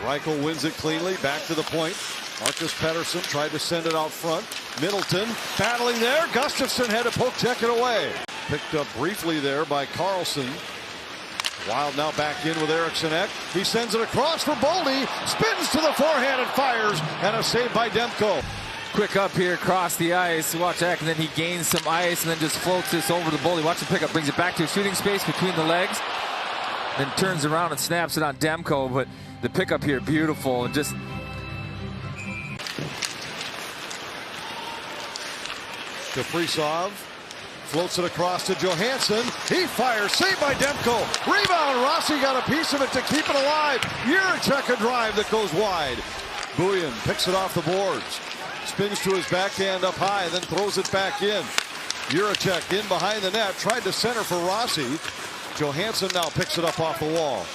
Reichel wins it cleanly. Back to the point. Marcus Pettersson tried to send it out front. Middleton battling there. Gustafsson had to poke check it away. Picked up briefly there by Carlson. Wild now back in with Eriksson Ek. He sends it across for Boldy. Spins to the forehand and fires. And a save by Demko. Quick up here across the ice. Watch Ek, and then he gains some ice and then just floats this over the Boldy. Watch the pickup. Brings it back to a shooting space between the legs. Then turns around and snaps it on Demko. But the pickup here, beautiful. And just... Kaprizov floats it across to Johansson. He fires. Saved by Demko. Rebound. Rossi got a piece of it to keep it alive. Jiricek a drive that goes wide. Buyan picks it off the boards. Spins to his backhand up high, then throws it back in. Jiricek in behind the net. Tried to center for Rossi. Johansson now picks it up off the wall.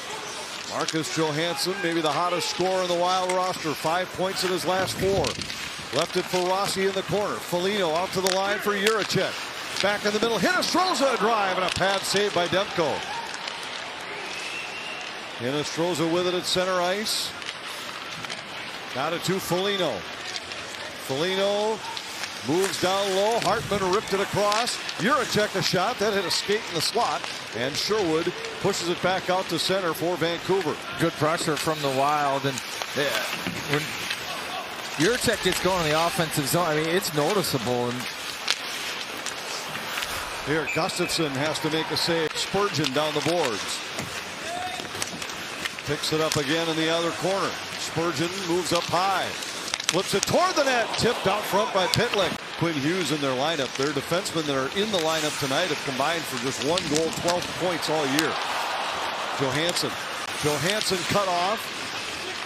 Marcus Johansson, maybe the hottest scorer in the Wild roster. 5 points in his last 4. Left it for Rossi in the corner. Foligno out to the line for Jiricek. Back in the middle. Hinostroza a drive and a pad save by Demko. Hinostroza with it at center ice. Got it to Foligno. Foligno moves down low. Hartman ripped it across. Jiricek a shot. That hit a skate in the slot. And Sherwood pushes it back out to center for Vancouver. Good pressure from the Wild. And when Jiricek gets going in the offensive zone, I mean, it's noticeable. And here, Gustafsson has to make a save. Spurgeon down the boards. Picks it up again in the other corner. Spurgeon moves up high. Flips it toward the net. Tipped out front by Pitlick. Quinn Hughes in their lineup. Their defensemen that are in the lineup tonight have combined for just 1 goal, 12 points all year. Johansson. Johansson cut off.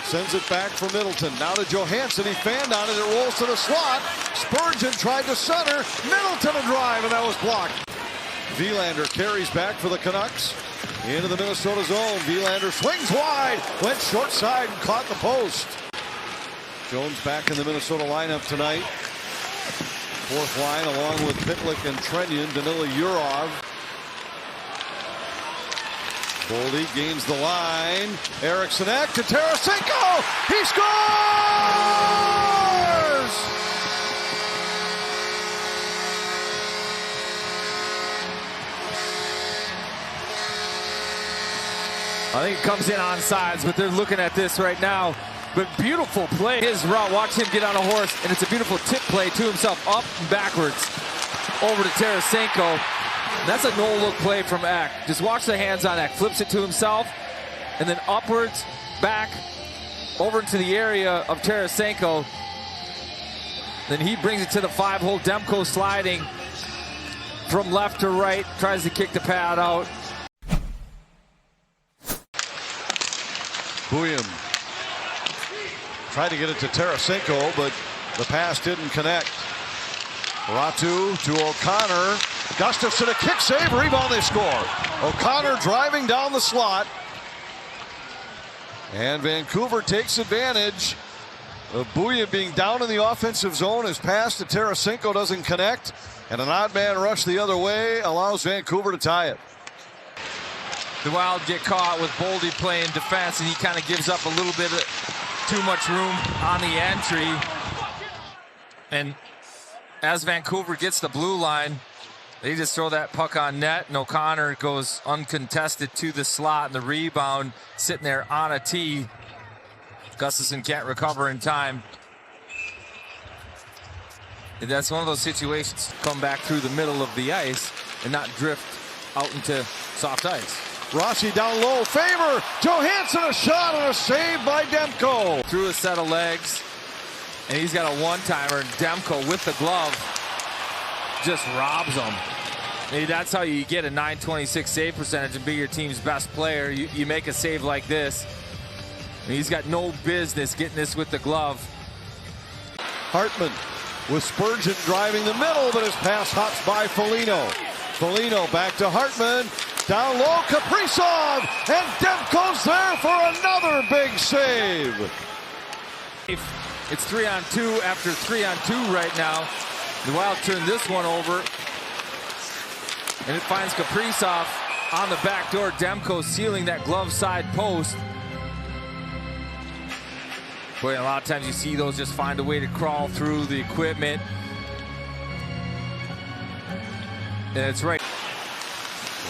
Sends it back for Middleton. Now to Johansson. He fanned on it. It rolls to the slot. Spurgeon tried to center. Middleton a drive, and that was blocked. Wilander carries back for the Canucks. Into the Minnesota zone. Wilander swings wide. Went short side and caught the post. Jones back in the Minnesota lineup tonight. Fourth line along with Pitlick and Trenyon. Danila Yurov. Boldy gains the line. Eriksson Ek to Tarasenko. He scores! I think it comes in on sides, but they're looking at this right now. But beautiful play. His route, watch him get on a horse, and it's a beautiful tip play to himself, up and backwards, over to Tarasenko. And that's a no-look play from Ek. Just watch the hands on Ek. Flips it to himself, and then upwards, back, over into the area of Tarasenko. Then he brings it to the 5-hole. Demko sliding from left to right, tries to kick the pad out. Buyan tried to get it to Tarasenko, but the pass didn't connect. Ratu to O'Connor. Gustafsson a kick save, rebound, they score. O'Connor driving down the slot. And Vancouver takes advantage of Buyan being down in the offensive zone. His pass to Tarasenko doesn't connect. And an odd man rush the other way allows Vancouver to tie it. The Wild get caught with Boldy playing defense, and he kind of gives up a little bit of too much room on the entry. And as Vancouver gets the blue line, they just throw that puck on net, and O'Connor goes uncontested to the slot, and the rebound sitting there on a tee. Gustafsson can't recover in time. And that's one of those situations, come back through the middle of the ice and not drift out into soft ice. Rossi down low, favor, Johansson a shot and a save by Demko. Through a set of legs, and he's got a one-timer. Demko with the glove just robs him. Maybe that's how you get a .926 save percentage and be your team's best player. You make a save like this. And he's got no business getting this with the glove. Hartman with Spurgeon driving the middle, but his pass hops by Foligno. Foligno back to Hartman. Down low, Kaprizov, and Demko's there for another big save. It's 3-on-2 after 3-on-2 right now. The Wild turn this one over, and it finds Kaprizov on the back door. Demko sealing that glove side post. Boy, a lot of times you see those just find a way to crawl through the equipment. And it's right.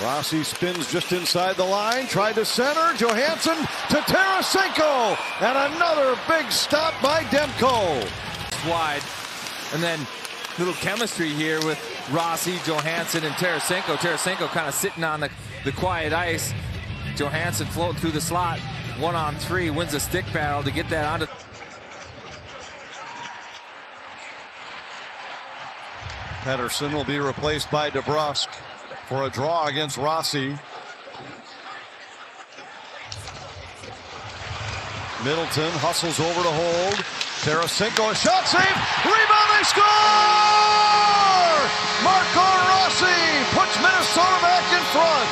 Rossi spins just inside the line, tried to center, Johansson to Tarasenko, and another big stop by Demko. Wide, and then little chemistry here with Rossi, Johansson, and Tarasenko. Tarasenko kind of sitting on the quiet ice. Johansson floating through the slot, 1-on-3, wins a stick battle to get that onto. Pettersson will be replaced by DeBrusk for a draw against Rossi. Middleton hustles over to hold. Tarasenko, a shot save, rebound, they score! Marco Rossi puts Minnesota back in front.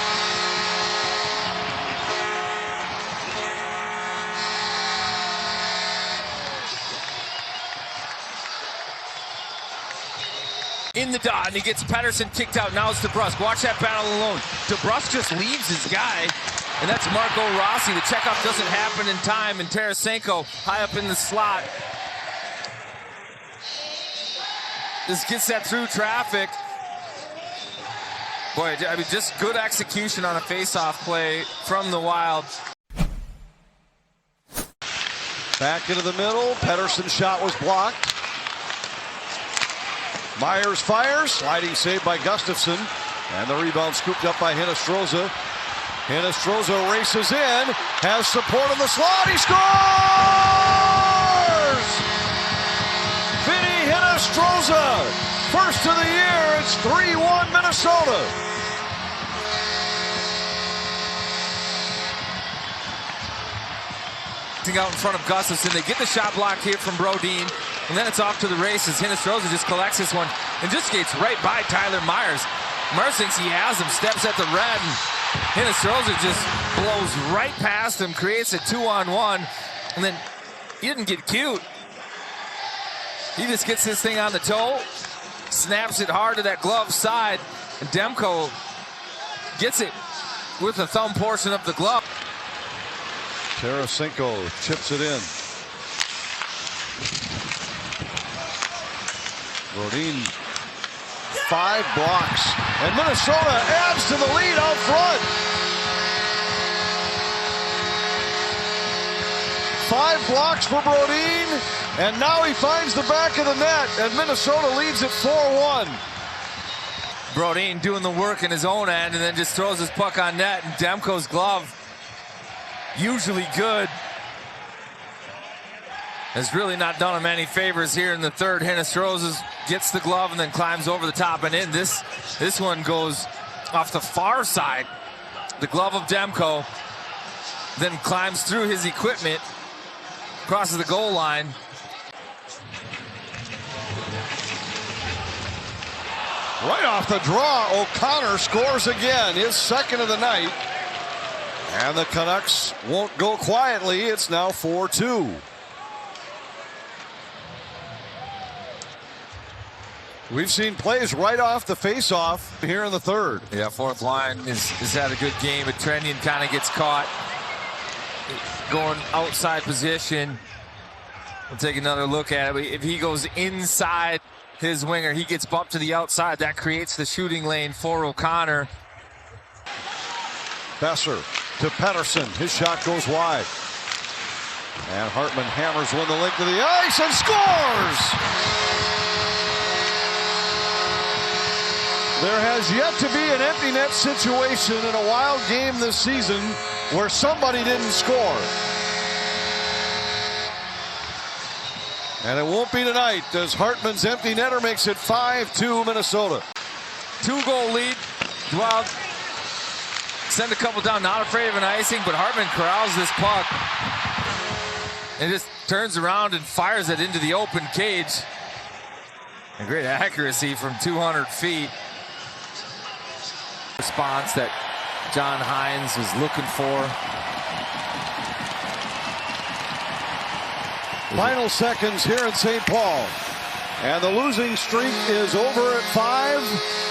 In the dot, and he gets Pettersson kicked out. Now it's DeBrusk. Watch that battle alone. DeBrusk just leaves his guy, and that's Marco Rossi. The checkoff doesn't happen in time, and Tarasenko high up in the slot. Just gets that through traffic. Boy, I mean, just good execution on a face-off play from the Wild. Back into the middle. Pettersson's shot was blocked. Myers fires, sliding save by Gustafsson, and the rebound scooped up by Hinostroza. Hinostroza races in, has support on the slot, he scores! Vinny Hinostroza, first of the year, it's 3-1 Minnesota. Out in front of Gustafsson, they get the shot block here from Brodin, and then it's off to the races. Hinostroza just collects this one and just skates right by Tyler Myers. Myers thinks he has him, steps at the red, and Hinostroza just blows right past him, creates a 2-on-1, and then he didn't get cute. He just gets this thing on the toe, snaps it hard to that glove side, and Demko gets it with the thumb portion of the glove. Tarasenko chips it in. Brodin, 5 blocks, and Minnesota adds to the lead out front. 5 blocks for Brodin, and now he finds the back of the net, and Minnesota leads at 4-1. Brodin doing the work in his own end, and then just throws his puck on net, and Demko's glove, usually good, has really not done him any favors here in the third. Hinostroza gets the glove and then climbs over the top and in. This one goes off the far side. The glove of Demko then climbs through his equipment, crosses the goal line. Right off the draw, O'Connor scores again, his second of the night. And the Canucks won't go quietly. It's now 4-2. We've seen plays right off the face-off here in the third. Yeah, fourth line has had a good game, but Trendian kind of gets caught going outside position. We'll take another look at it. If he goes inside his winger, he gets bumped to the outside. That creates the shooting lane for O'Connor. Besser to Pettersson. His shot goes wide. And Hartman hammers one the length of the ice and scores! There has yet to be an empty net situation in a Wild game this season where somebody didn't score. And it won't be tonight as Hartman's empty netter makes it 5-2 Minnesota. 2-goal lead. Wild send a couple down, not afraid of an icing, but Hartman corrals this puck and just turns around and fires it into the open cage. A great accuracy from 200 feet. Response that John Hines was looking for. Final seconds here in St. Paul. And the losing streak is over at 5.